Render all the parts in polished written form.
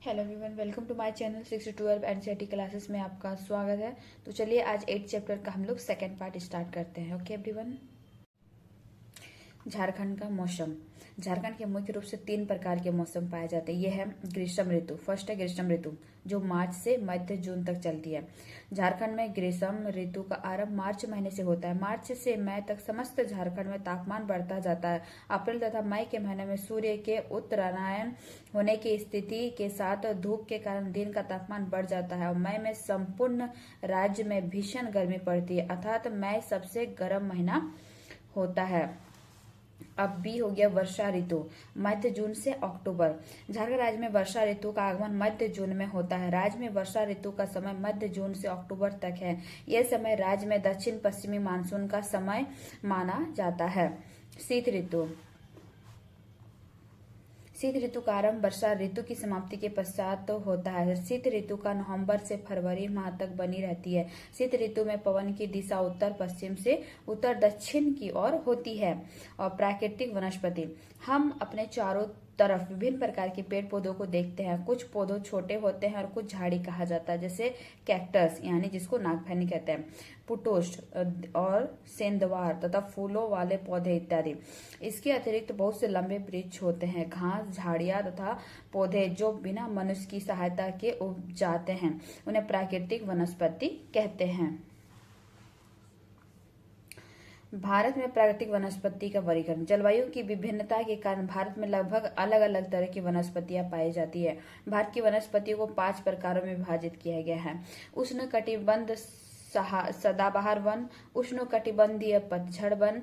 Hello everyone, welcome to my channel 6 to 12 NCERT classes में आपका स्वागत है। तो चलिए आज 8 चैप्टर का हम लोग सेकेंड पार्ट स्टार्ट करते हैं। Okay everyone. झारखंड का मौसम। झारखंड के मुख्य रूप से 3 प्रकार के मौसम पाए जाते हैं। ये है ग्रीष्म ऋतु। फर्स्ट है ग्रीष्म ऋतु, जो मार्च से मध्य जून तक चलती है। झारखंड में ग्रीष्म ऋतु का आरंभ मार्च महीने से होता है। मार्च से मई तक समस्त झारखंड में तापमान बढ़ता जाता है। अप्रैल तथा मई के महीने में सूर्य के उत्तरायण होने की स्थिति के साथ धूप के कारण दिन का तापमान बढ़ जाता है और मई में संपूर्ण राज्य में भीषण गर्मी पड़ती है, अर्थात मई सबसे गर्म महीना होता है। अब बी हो गया वर्षा ऋतु, मध्य जून से अक्टूबर। झारखंड राज्य में वर्षा ऋतु का आगमन मध्य जून में होता है। राज्य में वर्षा ऋतु का समय मध्य जून से अक्टूबर तक है। यह समय राज्य में दक्षिण पश्चिमी मानसून का समय माना जाता है। शीत ऋतु। शीत ऋतु का आरंभ वर्षा ऋतु की समाप्ति के पश्चात तो होता है। शीत ऋतु का नवंबर से फरवरी माह तक बनी रहती है। शीत ऋतु में पवन की दिशा उत्तर पश्चिम से उत्तर दक्षिण की ओर होती है। और प्राकृतिक वनस्पति। हम अपने चारों तरफ विभिन्न प्रकार के पेड़ पौधों को देखते हैं। कुछ पौधे छोटे होते हैं और कुछ झाड़ी कहा जाता है, जैसे कैक्टस यानी जिसको नागफनी कहते हैं, पुटोस और सेंदवार तथा फूलों वाले पौधे इत्यादि। इसके अतिरिक्त बहुत से लंबे वृक्ष होते हैं, घास, झाड़ियां तथा पौधे जो बिना मनुष्य की सहायता के उग जाते हैं, उन्हें प्राकृतिक वनस्पति कहते हैं। भारत में प्राकृतिक वनस्पति का वर्गीकरण। जलवायु की विभिन्नता के कारण भारत में लगभग अलग अलग तरह की वनस्पतियां पाई जाती है। भारत की वनस्पतियों को 5 प्रकारों में विभाजित किया गया है। उष्णकटिबंध सदाबहार वन, उष्णकटिबंधीय पतझड़ वन,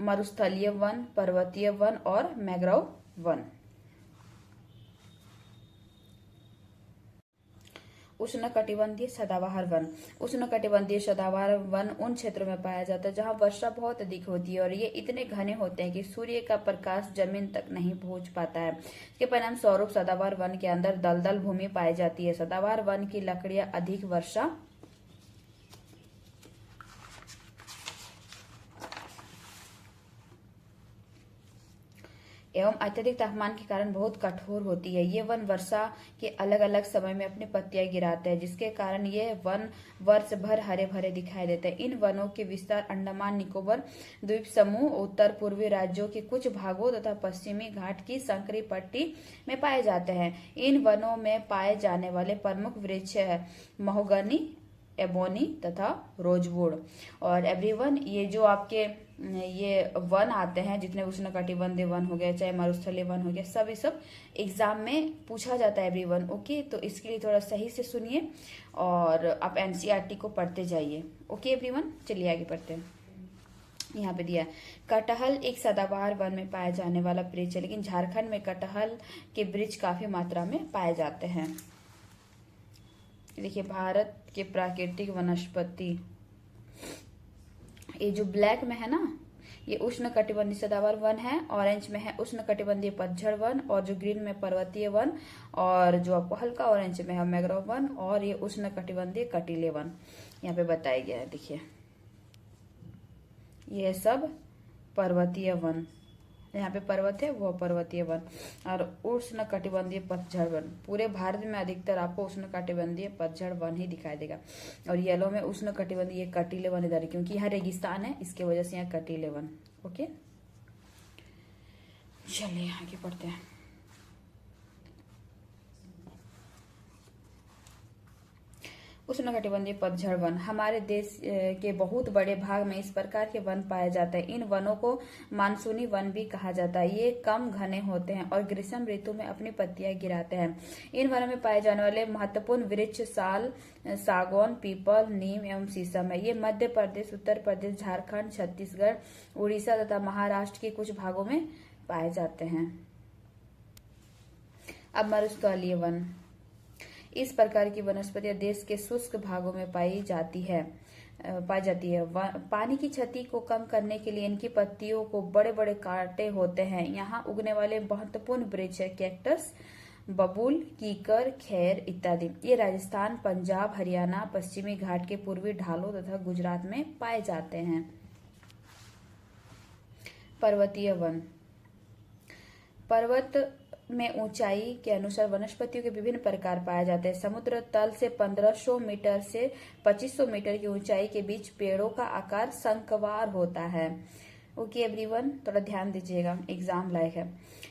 मरुस्थलीय वन, पर्वतीय वन और मैंग्रोव वन। उष्णकटिबंधीय सदाबहार वन। उष्णकटिबंधीय सदाबहार वन उन क्षेत्रों में पाया जाता है जहां वर्षा बहुत अधिक होती है और ये इतने घने होते हैं कि सूर्य का प्रकाश जमीन तक नहीं पहुंच पाता है। इसके परिणाम स्वरूप सदाबहार वन के अंदर दलदल भूमि पाई जाती है। सदाबहार वन की लकड़ियां अधिक वर्षा एवं अत्यधिक तापमान के कारण बहुत कठोर होती है। ये वन वर्षा के अलग अलग समय में अपनी पत्तियां गिराते हैं, जिसके कारण ये वन वर्ष भर हरे भरे दिखाई देते हैं। इन वनों के विस्तार अंडमान निकोबार द्वीप समूह, उत्तर पूर्वी राज्यों के कुछ भागों तथा पश्चिमी घाट की संकरी पट्टी में पाए जाते हैं। इन वनों में पाए जाने वाले प्रमुख वृक्ष है महोगनी, एबोनी तथा रोजवुड। और एवरीवन, ये जो आपके ये वन आते हैं, जितने उष्णकटिबंधीय वन हो गए, चाहे मरुस्थलीय वन हो गया, सब एग्जाम में पूछा जाता है एवरीवन। ओके, तो इसके लिए थोड़ा सही से सुनिए और आप एनसीईआरटी को पढ़ते जाइए। ओके एवरीवन, चलिए आगे पढ़ते हैं। यहाँ पे दिया कटहल एक सदाबहार वन में पाया जाने वाला वृक्ष है, लेकिन झारखंड में कटहल के वृक्ष काफी मात्रा में पाए जाते हैं। देखिए, भारत के प्राकृतिक वनस्पति, ये जो ब्लैक में है ना, ये उष्णकटिबंधीय सदाबहार वन है। ऑरेंज में है उष्णकटिबंधीय पतझड़ वन, और जो ग्रीन में पर्वतीय वन, और जो आपको हल्का ऑरेंज में है मैंग्रोव वन, और ये उष्णकटिबंधीय कटीले वन यहाँ पे बताया गया है। देखिए, ये सब पर्वतीय वन, यहाँ पे पर्वत है वो पर्वतीय वन, और उष्ण कटिबंधीय पतझड़ वन। पूरे भारत में अधिकतर आपको उष्ण कटिबंधीय पतझड़ वन ही दिखाई देगा। और येलो में उष्ण कटिबंधीय कटीले वन इधर, क्योंकि यहाँ रेगिस्तान है, इसके वजह से यहाँ कटीले वन। ओके, चलिए आगे पढ़ते हैं। उष्णकटिबंधीय पतझड़ वन। हमारे देश के बहुत बड़े भाग में इस प्रकार के वन पाए जाते हैं। इन वनों को मानसूनी वन भी कहा जाता है। ये कम घने होते हैं और ग्रीष्म ऋतु में अपनी पत्तियां गिराते हैं। इन वनों में पाए जाने वाले महत्वपूर्ण वृक्ष साल, सागौन, पीपल, नीम एवं शीशम है। ये मध्य प्रदेश, उत्तर प्रदेश, झारखंड, छत्तीसगढ़, उड़ीसा तथा महाराष्ट्र के कुछ भागों में पाए जाते हैं। अब मरुस्थलीय वन। इस प्रकार की वनस्पतियां देश के शुष्क भागों में पाई जाती है। पानी की क्षति को कम करने के लिए इनकी पत्तियों को बड़े बड़े कांटे होते हैं। यहाँ उगने वाले महत्वपूर्ण वृक्ष है कैक्टस, बबूल, कीकर, खैर इत्यादि। ये राजस्थान, पंजाब, हरियाणा, पश्चिमी घाट के पूर्वी ढालों तथा गुजरात में पाए जाते हैं। पर्वतीय वन। पर्वत में ऊंचाई के अनुसार वनस्पतियों के विभिन्न प्रकार पाए जाते हैं। समुद्र तल से 1500 मीटर से 2500 मीटर की ऊंचाई के बीच पेड़ों का आकार शंखवार होता है। ओके एवरीवन, थोड़ा ध्यान दीजिएगा, एग्जाम लायक है।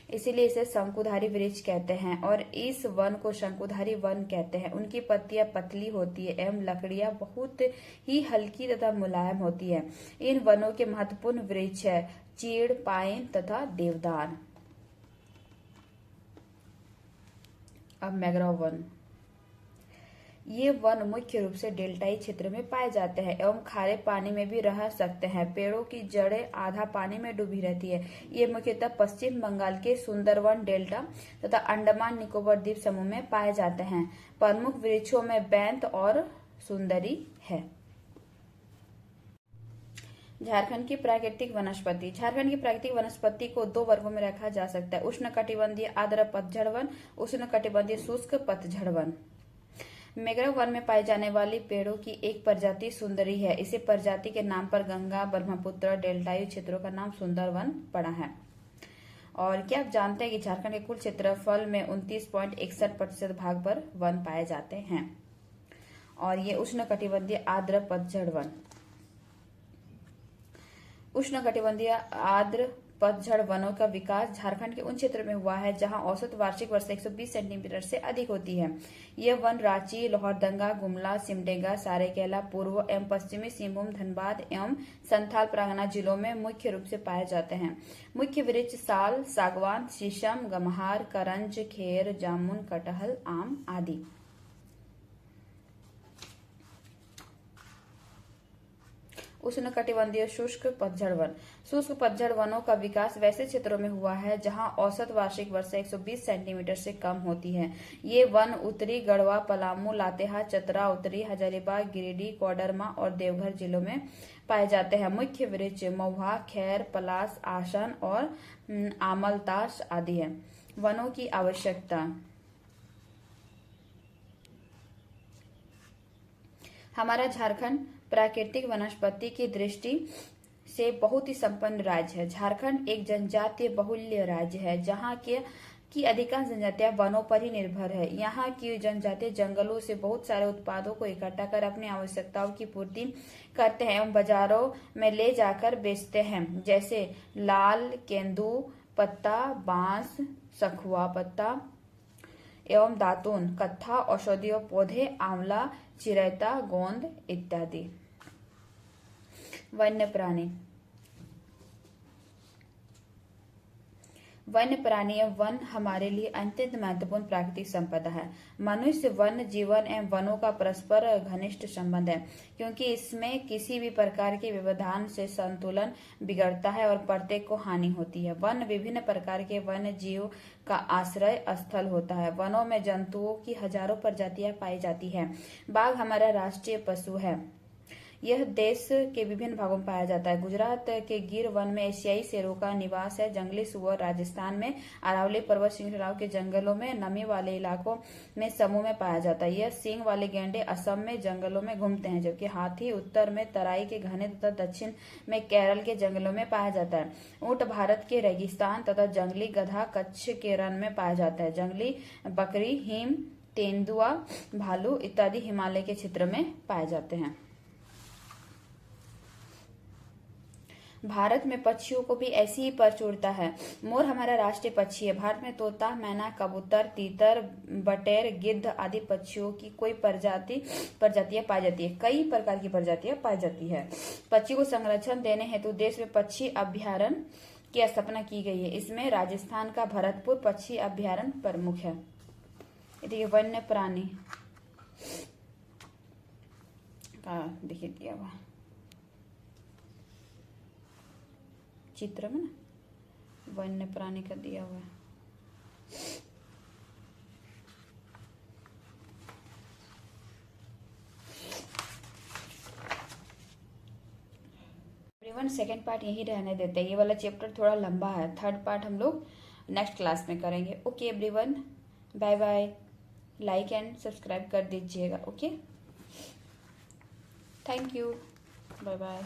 इसीलिए इसे शंकुधारी वृक्ष कहते हैं और इस वन को शंकुधारी वन कहते हैं। उनकी पत्तियां पतली होती है एवं लकड़ियां बहुत ही हल्की तथा मुलायम होती है। इन वनों के महत्वपूर्ण वृक्ष है चीड़, पाइन तथा देवदार। अब मैंग्रोव वन। ये वन मुख्य रूप से डेल्टाई क्षेत्र में पाए जाते हैं एवं खारे पानी में भी रह सकते हैं। पेड़ों की जड़ें आधा पानी में डूबी रहती है। ये मुख्यतः पश्चिम बंगाल के सुंदरवन डेल्टा तथा अंडमान निकोबार द्वीप समूह में पाए जाते हैं। प्रमुख वृक्षों में बैंत और सुंदरी है। झारखंड की प्राकृतिक वनस्पति। झारखंड की प्राकृतिक वनस्पति को दो वर्गों में रखा जा सकता है, उष्णकटिबंधीय आर्द्र पतझड़ वन, उष्णकटिबंधीय शुष्क पतझड़ वन। मैंग्रोव वन में पाई जाने वाली पेड़ों की एक प्रजाति सुंदरी है। इसी प्रजाति के नाम पर गंगा ब्रह्मपुत्र डेल्टाई क्षेत्रों का नाम सुंदरवन पड़ा है। और क्या आप जानते हैं कि झारखंड के कुल क्षेत्रफल में 29.61% भाग पर वन पाए जाते हैं। और ये उष्णकटिबंधीय आर्द्र पतझड़ वन। उष्णकटिबंधीय आर्द्र पतझड़ वनों का विकास झारखंड के उन क्षेत्रों में हुआ है जहां औसत वार्षिक वर्षा 120 सेंटीमीटर से अधिक होती है। ये वन रांची, लोहरदंगा, गुमला, सिमडेगा, सारेकेला, पूर्व एवं पश्चिमी सिंहभूम, धनबाद एवं संथाल परगना जिलों में मुख्य रूप से पाए जाते हैं। मुख्य वृक्ष साल, सागवान, शीशम, गम्हार, करंज, खेर, जामुन, कटहल, आम आदि। उष्णकटिबंधीय शुष्क पतझड़ वन। शुष्क पतझड़ वनों का विकास वैसे क्षेत्रों में हुआ है जहां औसत वार्षिक वर्षा 120 सेंटीमीटर से कम होती है। ये वन उत्तरी गढ़वा, पलामू, लातेहार, चतरा, उत्तरी हजारीबाग, गिरिडीह, कोडरमा और देवघर जिलों में पाए जाते हैं। मुख्य वृक्ष महुआ, खैर, पलास, आसन और आमलतास आदि है। वनों की आवश्यकता। हमारा झारखंड प्राकृतिक वनस्पति की दृष्टि से बहुत ही संपन्न राज्य है। झारखंड एक जनजातीय बहुल्य राज्य है जहाँ की अधिकांश जनजातियां वनों पर ही निर्भर है। यहाँ की जनजातियां जंगलों से बहुत सारे उत्पादों को इकट्ठा कर अपनी आवश्यकताओं की पूर्ति करते हैं एवं बाजारों में ले जाकर बेचते हैं, जैसे लाल केंदू पत्ता, बांस, सखुआ पत्ता एवं दातून, कत्था, औषधीय पौधे, आंवला, चिरैता, गोंद इत्यादि। वन्य प्राणी। वन्य प्राणी एवं वन हमारे लिए अत्यंत महत्वपूर्ण प्राकृतिक संपदा है। मनुष्य वन्य जीवन एवं वनों का परस्पर घनिष्ठ संबंध है, क्योंकि इसमें किसी भी प्रकार के व्यवधान से संतुलन बिगड़ता है और प्रत्येक को हानि होती है। वन विभिन्न प्रकार के वन्य जीव का आश्रय स्थल होता है। वनों में जंतुओं की हजारों प्रजातियां पाई जाती है। बाघ हमारा राष्ट्रीय पशु है। यह देश के विभिन्न भागों में पाया जाता है। गुजरात के गिर वन में एशियाई शेरों का निवास है। जंगली सुअर राजस्थान में अरावली पर्वत श्रृंखलाओं के जंगलों में नमी वाले इलाकों में समूह में पाया जाता है। यह सींग वाले गैंडे असम में जंगलों में घूमते हैं, जबकि हाथी उत्तर में तराई के घने तथा दक्षिण में केरल के जंगलों में पाया जाता है। ऊंट भारत के रेगिस्तान तथा जंगली गधा कच्छ के रण में पाया जाता है। जंगली बकरी, हिम, तेंदुआ, भालू इत्यादि हिमालय के क्षेत्र में पाए जाते हैं। भारत में पक्षियों को भी ऐसी ही प्रचुरता है। मोर हमारा राष्ट्रीय पक्षी है। भारत में तोता, मैना, कबूतर, तीतर, बटेर, गिद्ध आदि पक्षियों की कोई प्रजातियां पाई जाती है। कई प्रकार की प्रजातियां पाई जाती है। पक्षी को संरक्षण देने हेतु देश में पक्षी अभ्यारण्य की स्थापना की गई है। इसमें राजस्थान का भरतपुर पक्षी अभ्यारण्य प्रमुख है। देखिए वन्य प्राणी का देखिए दिया हुआ चित्र में ना वन्य प्राणी का दिया हुआ है। सेकेंड पार्ट यही रहने देते हैं। ये वाला चैप्टर थोड़ा लंबा है। थर्ड पार्ट हम लोग नेक्स्ट क्लास में करेंगे। Okay everyone, bye bye. Like and subscribe कर दीजिएगा। Okay, thank you, bye bye.